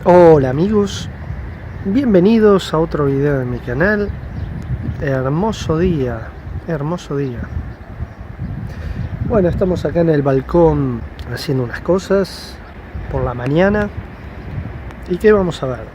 Hola amigos, bienvenidos a otro video de mi canal. Hermoso día, hermoso día. Bueno, estamos acá en el balcón haciendo unas cosas por la mañana. ¿Y qué vamos a ver?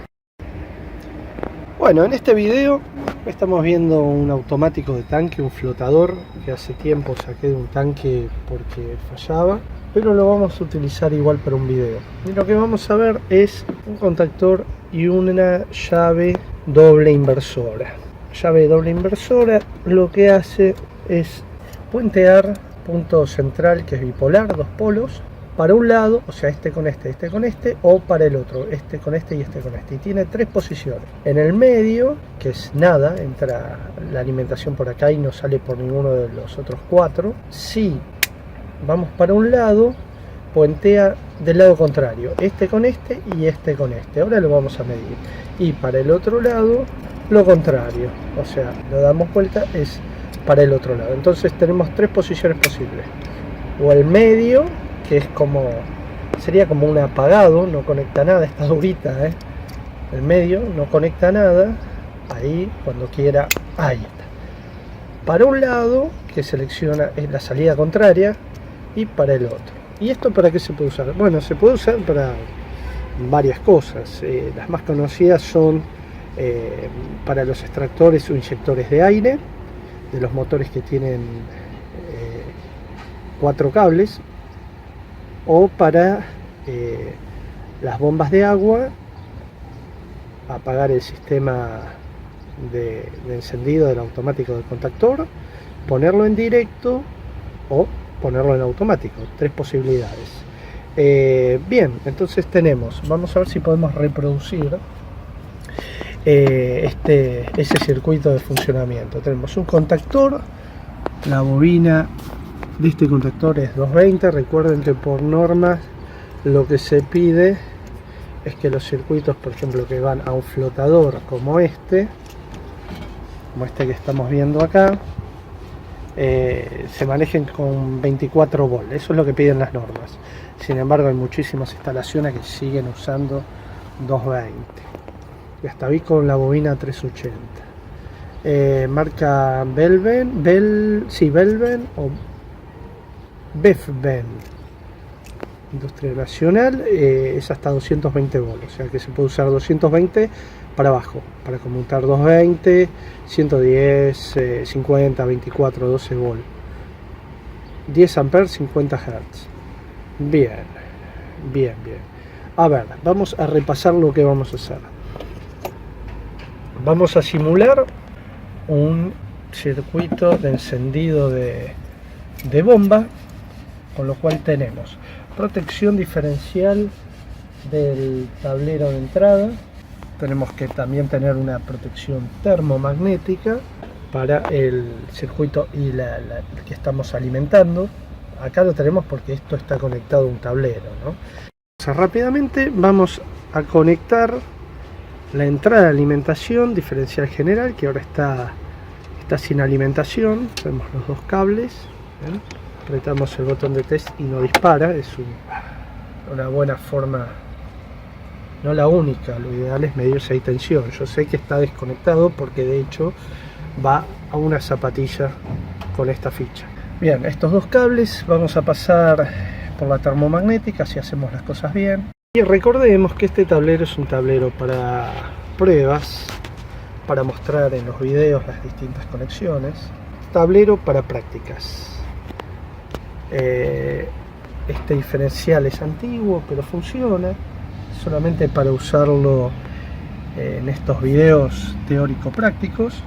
Bueno, en este video estamos viendo un automático de tanque, un flotador que hace tiempo saqué de un tanque porque fallaba, pero lo vamos a utilizar igual para un video. Y lo que vamos a ver es un contactor y una llave doble inversora. Llave doble inversora lo que hace es puentear punto central, que es bipolar, dos polos, para un lado, o sea, este con este, o para el otro, este con este y este con este. Y tiene tres posiciones. En el medio, que es nada, entra la alimentación por acá y no sale por ninguno de los otros cuatro. Si vamos para un lado, puentea del lado contrario, este con este y este con este. Ahora lo vamos a medir. Y para el otro lado, lo contrario, o sea, lo damos vuelta, es para el otro lado. Entonces tenemos tres posiciones posibles. O el medio, que es como, sería como un apagado, no conecta nada, está durita, el medio no conecta nada, ahí cuando quiera, ahí está. Para un lado, que selecciona es la salida contraria, y para el otro. ¿Y esto para qué se puede usar? Bueno, se puede usar para varias cosas. Las más conocidas son para los extractores o inyectores de aire, de los motores que tienen 4 cables, o para las bombas de agua, apagar el sistema de encendido del automático del contactor, ponerlo en directo o ponerlo en automático. Tres posibilidades. Bien, entonces tenemos, vamos a ver si podemos reproducir ese circuito de funcionamiento. Tenemos un contactor, la bobina de este contactor es 220. Recuerden que por normas lo que se pide es que los circuitos, por ejemplo, que van a un flotador como este que estamos viendo acá, se manejen con 24 volts. Eso es lo que piden las normas. Sin embargo, hay muchísimas instalaciones que siguen usando 220. Y hasta vi con la bobina 380. Marca Belven o Befben, industria nacional. Es hasta 220 volts, o sea que se puede usar 220 para abajo, para conmutar 220, 110, 50, 24, 12 volts, 10 amperes, 50 Hz. Bien. A ver, vamos a repasar lo que vamos a hacer. Vamos a simular un circuito de encendido de bomba, con lo cual tenemos protección diferencial del tablero de entrada. Tenemos que también tener una protección termomagnética para el circuito y el que estamos alimentando. Acá lo tenemos porque esto está conectado a un tablero, ¿no? O sea, rápidamente vamos a conectar la entrada de alimentación diferencial general, que ahora está sin alimentación. Tenemos los dos cables, ¿ven? Apretamos el botón de test y no dispara. Es una buena forma, no la única. Lo ideal es medir si hay tensión. Yo sé que está desconectado porque de hecho va a una zapatilla con esta ficha. Bien, estos dos cables vamos a pasar por la termomagnética si hacemos las cosas bien. Y recordemos que este tablero es un tablero para pruebas, para mostrar en los videos las distintas conexiones. Tablero para prácticas. Este diferencial es antiguo, pero funciona. Solamente para usarlo en estos videos teórico-prácticos.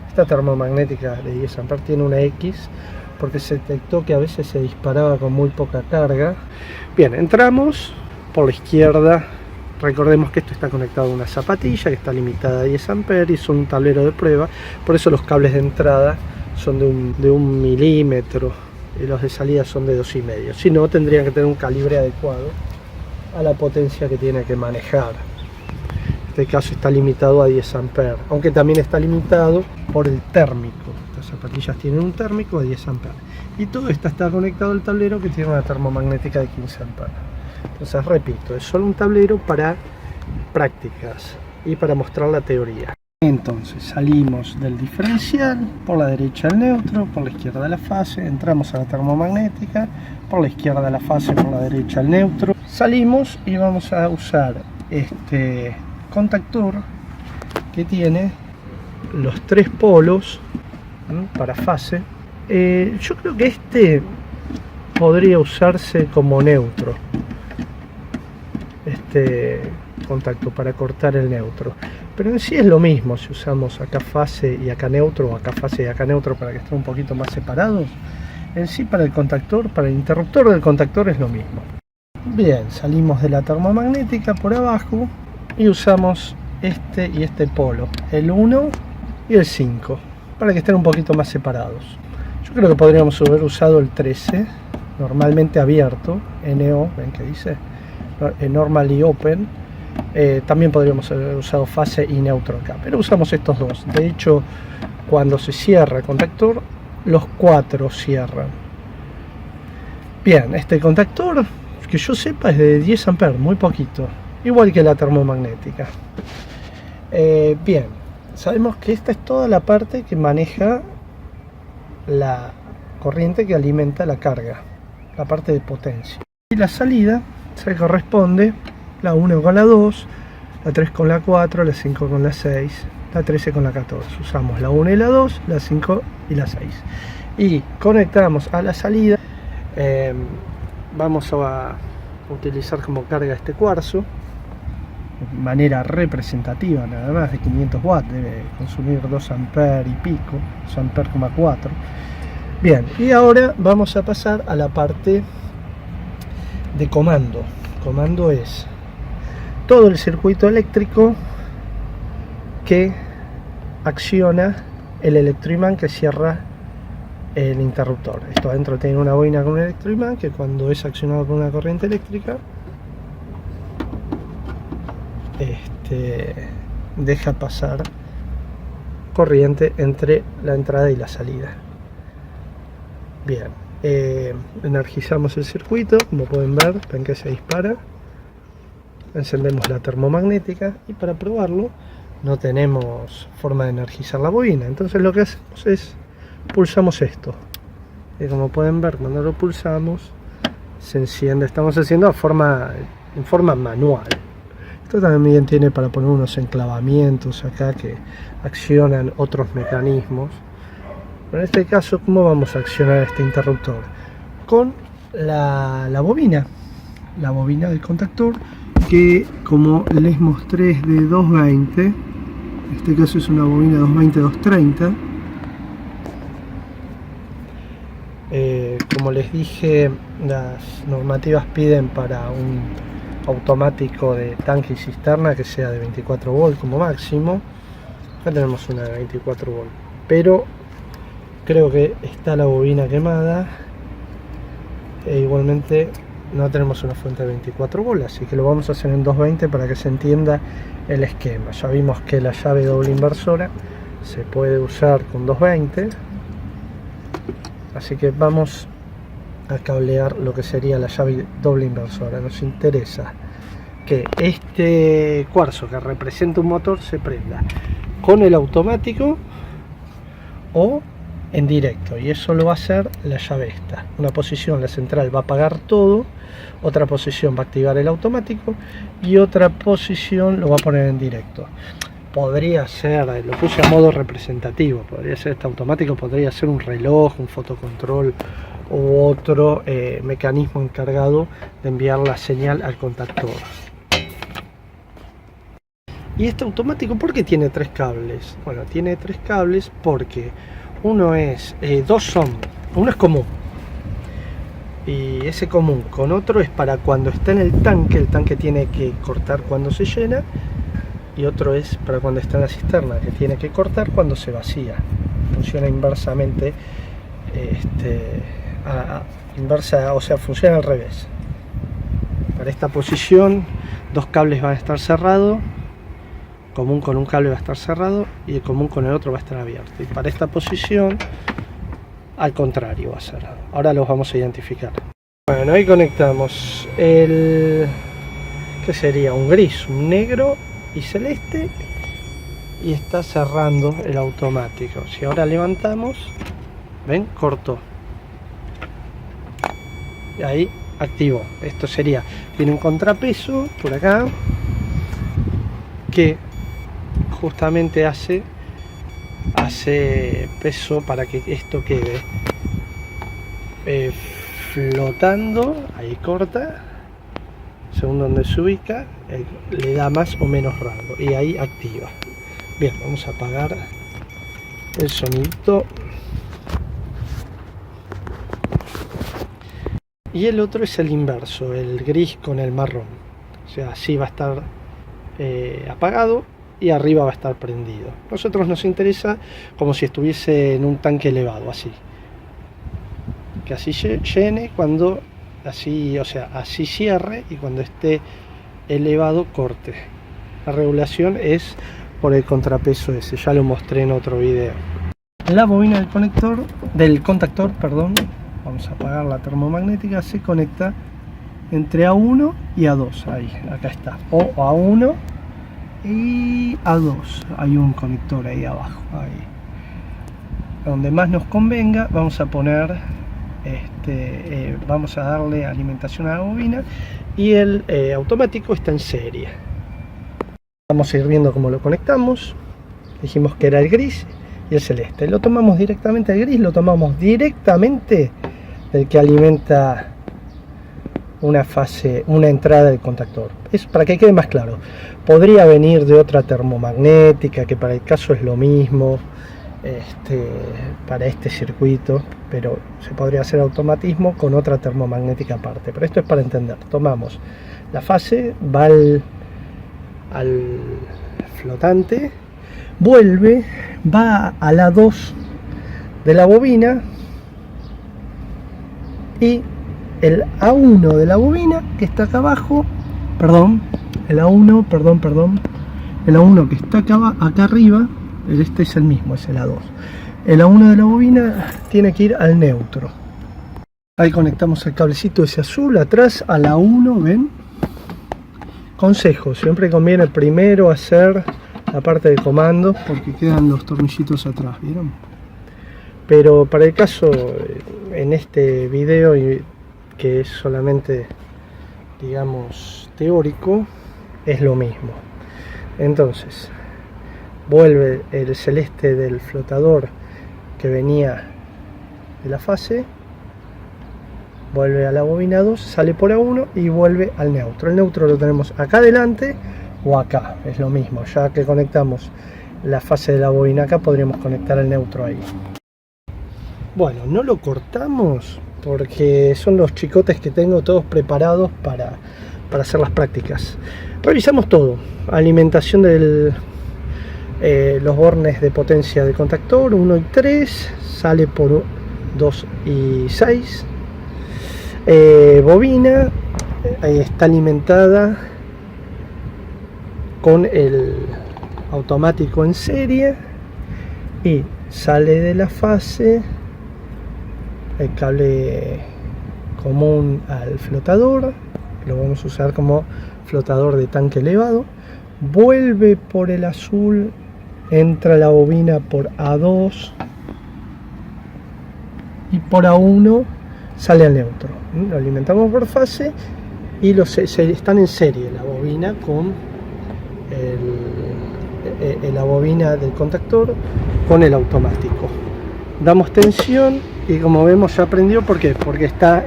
Esta termomagnética de 10 amperes tiene una X porque se detectó que a veces se disparaba con muy poca carga. Bien, entramos por la izquierda. Recordemos que esto está conectado a una zapatilla que está limitada a 10 amperes y son un tablero de prueba. Por eso los cables de entrada son de un milímetro y los de salida son de 2,5. Si no, tendrían que tener un calibre adecuado a la potencia que tiene que manejar. En este caso está limitado a 10 amperes, aunque también está limitado por el térmico. Las zapatillas tienen un térmico de 10 amperes. Y todo esto está conectado al tablero que tiene una termomagnética de 15 amperes. Entonces repito, es solo un tablero para prácticas y para mostrar la teoría. Entonces salimos del diferencial, por la derecha el neutro, por la izquierda la fase, entramos a la termomagnética, por la izquierda la fase, por la derecha el neutro. Salimos y vamos a usar este contactor que tiene los 3 polos, ¿no?, para fase. Yo creo que este podría usarse como neutro, este contacto para cortar el neutro, pero en sí es lo mismo si usamos acá fase y acá neutro, o acá fase y acá neutro para que estén un poquito más separados. En sí, para el contactor, para el interruptor del contactor es lo mismo. Bien, salimos de la termomagnética por abajo y usamos este y este polo, el 1 y el 5, para que estén un poquito más separados. Yo creo que podríamos haber usado el 13, normalmente abierto, NO, ven que dice, normally open. También podríamos haber usado fase y neutro acá, pero usamos estos dos. De hecho, cuando se cierra el contactor, los 4 cierran. Bien, este contactor, que yo sepa, es de 10 amperes, muy poquito, igual que la termomagnética. Bien, sabemos que esta es toda la parte que maneja la corriente que alimenta la carga, la parte de potencia. Y la salida se corresponde la 1 con la 2, la 3 con la 4, la 5 con la 6, la 13 con la 14. Usamos la 1 y la 2, la 5 y la 6. Y conectamos a la salida. Vamos a utilizar como carga este cuarzo, de manera representativa, nada más de 500 watts, debe consumir 2 amperes y pico, 2 amperes,4. Bien, y ahora vamos a pasar a la parte de comando. Comando es todo el circuito eléctrico que acciona el electroimán que cierra el interruptor. Esto adentro tiene una boina con un electroimán que cuando es accionado por una corriente eléctrica deja pasar corriente entre la entrada y la salida. Bien, energizamos el circuito, como pueden ver, ven que se dispara. Encendemos la termomagnética y para probarlo no tenemos forma de energizar la bobina, entonces lo que hacemos es pulsamos esto y como pueden ver, cuando lo pulsamos se enciende. Estamos haciendo en forma manual. Esto también tiene para poner unos enclavamientos acá que accionan otros mecanismos. Pero en este caso, ¿cómo vamos a accionar este interruptor? Con la bobina del contactor, que como les mostré es de 220, en este caso es una bobina 220-230. Como les dije, las normativas piden para un automático de tanque y cisterna que sea de 24 volt como máximo. Acá tenemos una de 24 volt, pero creo que está la bobina quemada e igualmente no tenemos una fuente de 24 volt, así que lo vamos a hacer en 220 para que se entienda el esquema. Ya vimos que la llave doble inversora se puede usar con 220, así que vamos a cablear lo que sería la llave doble inversora. Nos interesa que este cuarzo que representa un motor se prenda con el automático o en directo, y eso lo va a hacer la llave esta. Una posición, la central, va a apagar todo, otra posición va a activar el automático y otra posición lo va a poner en directo. Podría ser, lo puse a modo representativo, podría ser este automático, podría ser un reloj, un fotocontrol u otro mecanismo encargado de enviar la señal al contactor. Y este automático, ¿por qué tiene 3 cables? Bueno, tiene 3 cables porque uno es, uno es común, y ese común con otro es para cuando está en el tanque tiene que cortar cuando se llena, y otro es para cuando está en la cisterna, que tiene que cortar cuando se vacía. Funciona inversamente, o sea, funciona al revés. Para esta posición, 2 cables van a estar cerrados, común con un cable va a estar cerrado y el común con el otro va a estar abierto. Y para esta posición, al contrario va a ser. Ahora los vamos a identificar. Bueno, ahí conectamos el Este sería un gris, un negro y celeste, y está cerrando el automático. Si ahora levantamos, ven, cortó, y ahí activó. Esto sería, tiene un contrapeso por acá que justamente hace peso para que esto quede flotando. Ahí corta, según donde se ubica, le da más o menos rango, y ahí activa. Bien, vamos a apagar el sonidito. Y el otro es el inverso, el gris con el marrón. O sea, así va a estar apagado y arriba va a estar prendido. Nosotros nos interesa como si estuviese en un tanque elevado, así. Que así llene, cuando así, o sea, así cierre, y cuando esté elevado corte. La regulación es por el contrapeso ese, ya lo mostré en otro video. La bobina del contactor, perdón, vamos a apagar la termomagnética, se conecta entre A1 y A2, ahí, acá está, o A1 y A2, hay un conector ahí abajo, ahí. Donde más nos convenga, vamos a poner, vamos a darle alimentación a la bobina, y el automático está en serie. Vamos a ir viendo cómo lo conectamos. Dijimos que era el gris y el celeste. Lo tomamos directamente el gris, lo tomamos directamente del que alimenta una entrada del contactor. Es para que quede más claro. Podría venir de otra termomagnética, que para el caso es lo mismo, para este circuito, pero se podría hacer automatismo con otra termomagnética aparte. Pero esto es para entender. Tomamos la fase, va al flotante, vuelve, va a la 2 de la bobina, y el A1 de la bobina que está acá abajo, el A1 que está acá arriba, este es el mismo, es el A2. El A1 de la bobina tiene que ir al neutro. Ahí conectamos el cablecito ese azul atrás a la 1, ven. Consejo, siempre conviene primero hacer la parte de comando, porque quedan los tornillitos atrás, ¿vieron? Pero para el caso, en este video, que es solamente, digamos, teórico, es lo mismo. Entonces, vuelve el celeste del flotador que venía de la fase, vuelve a la bobina 2, sale por A1 y vuelve al neutro. El neutro lo tenemos acá adelante o acá, es lo mismo. Ya que conectamos la fase de la bobina acá, podríamos conectar el neutro ahí. Bueno, no lo cortamos porque son los chicotes que tengo todos preparados para hacer las prácticas. Revisamos todo: alimentación de los bornes de potencia de contactor 1 y 3, sale por 2 y 6. Bobina está alimentada con el automático en serie, y sale de la fase el cable común al flotador, lo vamos a usar como flotador de tanque elevado, vuelve por el azul, entra la bobina por A2 y por A1 sale al neutro. Lo alimentamos por fase y están en serie la bobina con la bobina del contactor con el automático. Damos tensión y, como vemos, ya prendió. ¿Por qué? Porque está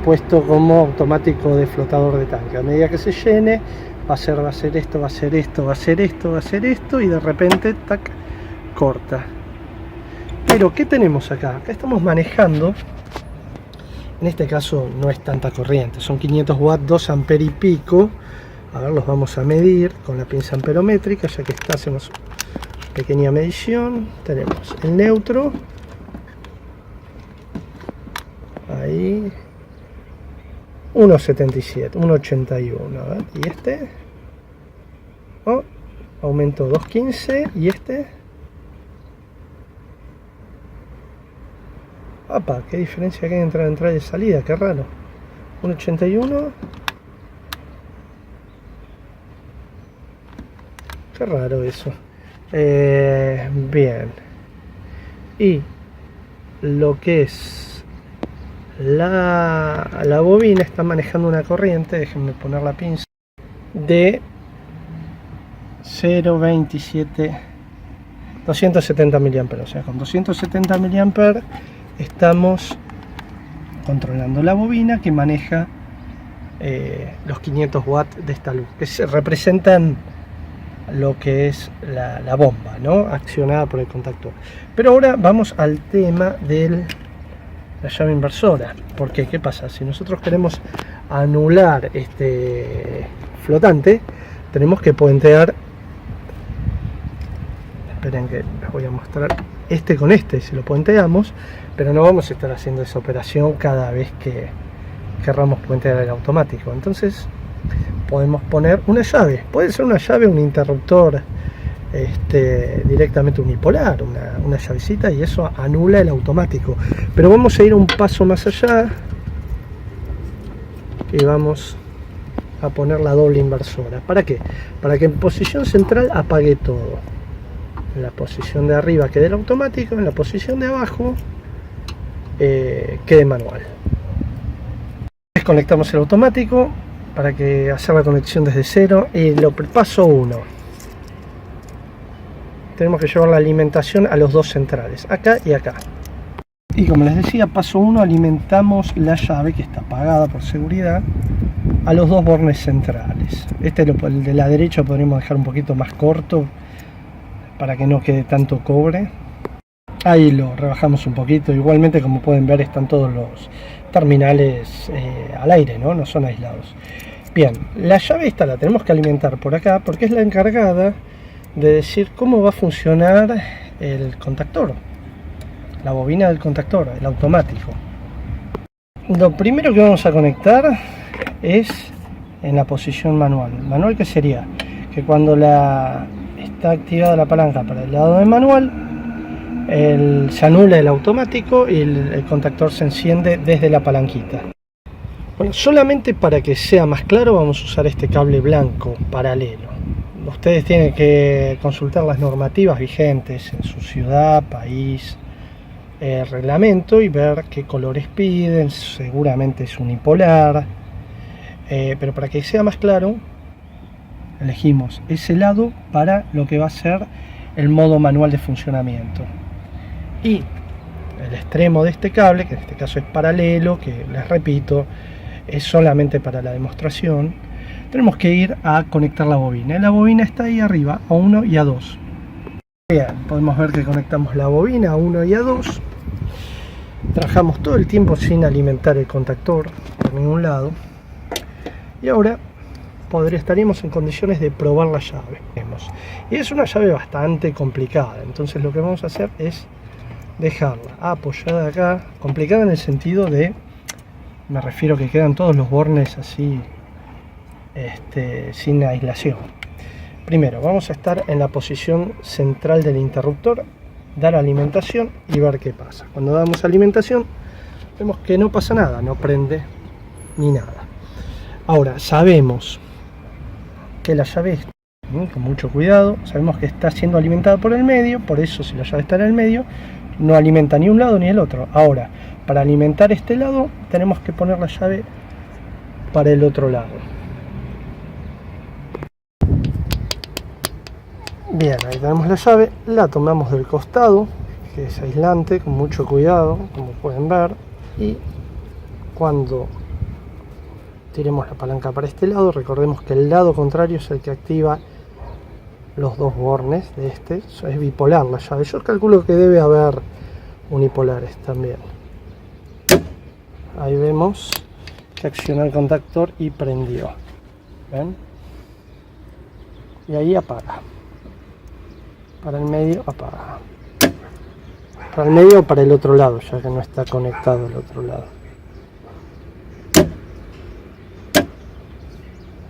puesto como automático de flotador de tanque. A medida que se llene, va a hacer esto, va a hacer esto, va a hacer esto, va a hacer esto, y de repente, tac, corta. Pero ¿qué tenemos acá? Acá estamos manejando, en este caso no es tanta corriente, son 500 watts, 2 amperes y pico. A ver, los vamos a medir con la pinza amperométrica, ya que hacemos pequeña medición. Tenemos el neutro, ahí, 1,77, 1,81, y este, aumentó 2,15, y este, qué diferencia que hay entre la entrada y salida, qué raro, 1.81. Qué raro eso. Bien. Y lo que es la bobina está manejando una corriente, déjenme poner la pinza, de 0.27, 270 mA. O sea, con 270 mA estamos controlando la bobina que maneja los 500 watts de esta luz, que se representan lo que es la bomba, ¿no? Accionada por el contactor. Pero ahora vamos al tema de la llave inversora. ¿Por qué? ¿Qué pasa? Si nosotros queremos anular este flotante, tenemos que puentear. Esperen que les voy a mostrar este con este, si lo puenteamos, pero no vamos a estar haciendo esa operación cada vez que querramos puentear el automático. Entonces podemos poner una llave, puede ser una llave, un interruptor directamente unipolar, una llavecita, y eso anula el automático. Pero vamos a ir un paso más allá y vamos a poner la doble inversora. ¿Para qué? Para que en posición central apague todo. En la posición de arriba quede el automático, en la posición de abajo quede manual. Desconectamos el automático para que hacer la conexión desde cero. Y paso 1, tenemos que llevar la alimentación a los dos centrales, acá y acá. Y como les decía, paso 1, alimentamos la llave, que está apagada por seguridad, a los dos bornes centrales. El de la derecha podríamos dejar un poquito más corto para que no quede tanto cobre. Ahí lo rebajamos un poquito. Igualmente, como pueden ver, están todos los terminales al aire, no son aislados. Bien, la llave esta la tenemos que alimentar por acá porque es la encargada de decir cómo va a funcionar el contactor, la bobina del contactor, el automático. Lo primero que vamos a conectar es en la posición manual. Manual, que sería que cuando está activada la palanca para el lado de manual, se anula el automático y el contactor se enciende desde la palanquita. Bueno, solamente para que sea más claro vamos a usar este cable blanco paralelo. Ustedes tienen que consultar las normativas vigentes en su ciudad, país, reglamento, y ver qué colores piden. Seguramente es unipolar, pero para que sea más claro elegimos ese lado para lo que va a ser el modo manual de funcionamiento. Y el extremo de este cable, que en este caso es paralelo, que les repito es solamente para la demostración, tenemos que ir a conectar la bobina. La bobina está ahí arriba, a 1 y a 2. Bien, podemos ver que conectamos la bobina a 1 y a 2. Trabajamos todo el tiempo sin alimentar el contactor por ningún lado. Y ahora estaríamos en condiciones de probar la llave. Y es una llave bastante complicada, entonces lo que vamos a hacer es dejarla apoyada acá. Complicada en el sentido de, me refiero que quedan todos los bornes así sin aislación. Primero vamos a estar en la posición central del interruptor, dar alimentación y ver qué pasa. Cuando damos alimentación vemos que no pasa nada, no prende ni nada. Ahora sabemos que la llave, con mucho cuidado, sabemos que está siendo alimentada por el medio, por eso si la llave está en el medio no alimenta ni un lado ni el otro. Ahora, para alimentar este lado tenemos que poner la llave para el otro lado. Bien, ahí tenemos la llave, la tomamos del costado, que es aislante, con mucho cuidado, como pueden ver, y cuando tiremos la palanca para este lado, recordemos que el lado contrario es el que activa los dos bornes de es bipolar la llave. Yo calculo que debe haber unipolares también. Ahí vemos que accionó el contactor y prendió. ¿Ven? Y ahí apaga. Para el medio apaga. Para el medio o para el otro lado, ya que no está conectado el otro lado.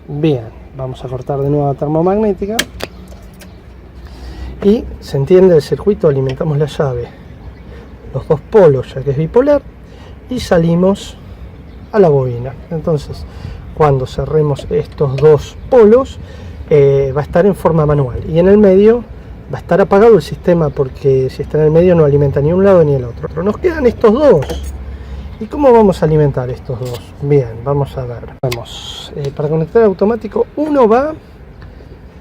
Bien, vamos a cortar de nuevo la termomagnética. Y se entiende el circuito, alimentamos la llave, los dos polos, ya que es bipolar, y salimos a la bobina. Entonces, cuando cerremos estos dos polos, va a estar en forma manual, y en el medio va a estar apagado el sistema, porque si está en el medio no alimenta ni un lado ni el otro. Pero nos quedan estos dos. ¿Y cómo vamos a alimentar estos dos? Bien, vamos a ver. Vamos, para conectar al automático, uno va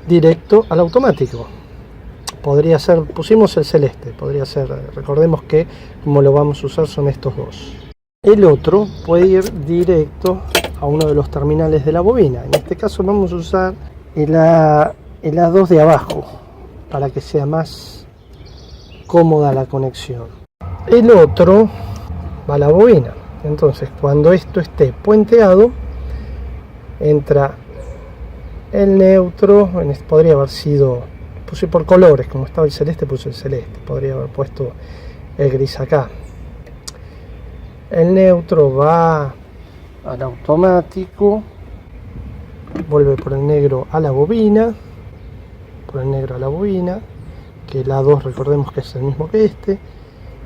directo al automático. Podría ser, pusimos el celeste, podría ser, recordemos que como lo vamos a usar son estos dos. El otro puede ir directo a uno de los terminales de la bobina. En este caso vamos a usar el A2 de abajo, para que sea más cómoda la conexión. El otro va a la bobina. Entonces, cuando esto esté puenteado, entra el neutro. Podría haber sido, puse por colores, como estaba el celeste puse el celeste, podría haber puesto el gris acá. El neutro va al automático, vuelve por el negro a la bobina, que el A2 recordemos que es el mismo que este,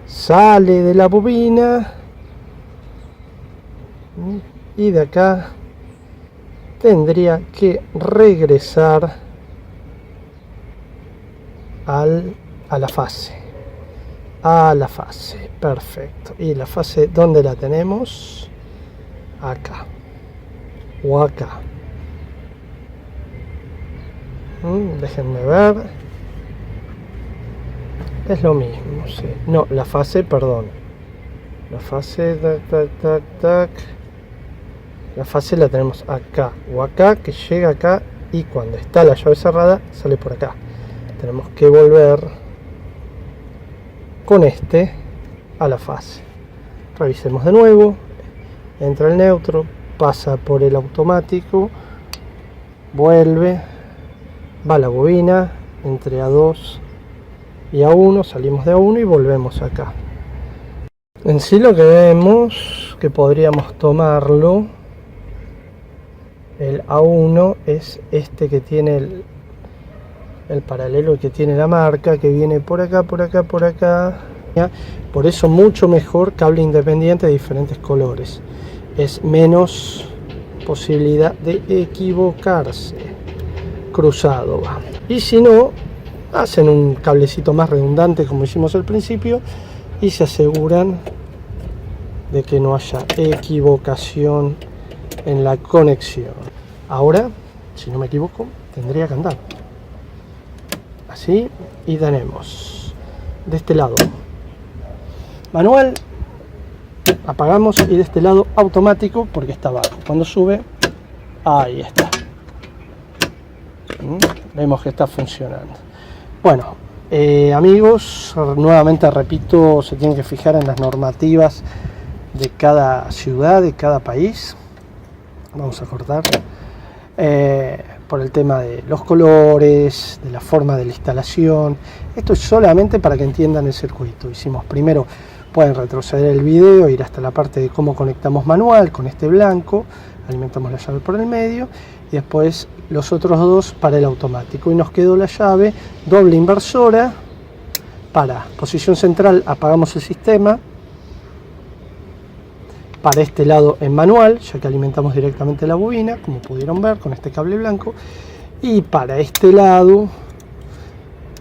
sale de la bobina y de acá tendría que regresar a la fase. Perfecto. Y la fase, ¿dónde la tenemos? Acá o acá. Déjenme ver. Es lo mismo, sí. No, la fase, perdón. La fase, tac. La fase la tenemos acá o acá, que llega acá, y cuando está la llave cerrada sale por acá. Tenemos que volver con este a la fase. Revisemos de nuevo. Entra el neutro, pasa por el automático, vuelve, va a la bobina, entre A2 y A1, salimos de A1 y volvemos acá. En sí lo que vemos, que podríamos tomarlo, el A1 es este que tiene el paralelo, que tiene la marca, que viene por acá. Por eso mucho mejor cable independiente de diferentes colores. Es menos posibilidad de equivocarse. Cruzado va. Y si no, hacen un cablecito más redundante como hicimos al principio y se aseguran de que no haya equivocación en la conexión. Ahora, si no me equivoco, tendría que andar así, y tenemos de este lado manual, apagamos, y de este lado automático, porque está abajo. Cuando sube, ahí está. Vemos que está funcionando. Bueno, amigos, nuevamente repito, se tienen que fijar en las normativas de cada ciudad, de cada país. Vamos a cortar por el tema de los colores, de la forma de la instalación. Esto es solamente para que entiendan el circuito. Hicimos primero, pueden retroceder el video, ir hasta la parte de cómo conectamos manual con este blanco, alimentamos la llave por el medio, y después los otros dos para el automático, y nos quedó la llave doble inversora. Para posición central apagamos el sistema, para este lado en manual, ya que alimentamos directamente la bobina, como pudieron ver con este cable blanco, y para este lado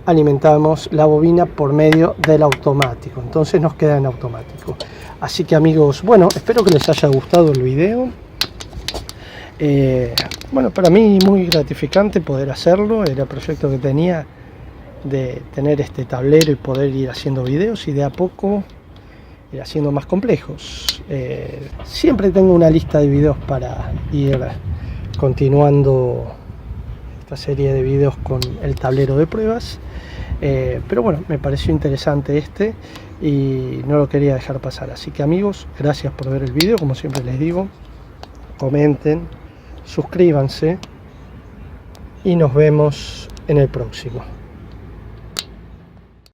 alimentamos la bobina por medio del automático, entonces nos queda en automático. Así que amigos, bueno, espero que les haya gustado el video. Bueno, para mí muy gratificante poder hacerlo, era el proyecto que tenía de tener este tablero y poder ir haciendo videos, y de a poco ir haciendo más complejos. Siempre tengo una lista de videos para ir continuando esta serie de videos con el tablero de pruebas, pero bueno, me pareció interesante este y no lo quería dejar pasar. Así que amigos, gracias por ver el video, como siempre les digo, comenten, suscríbanse y nos vemos en el próximo.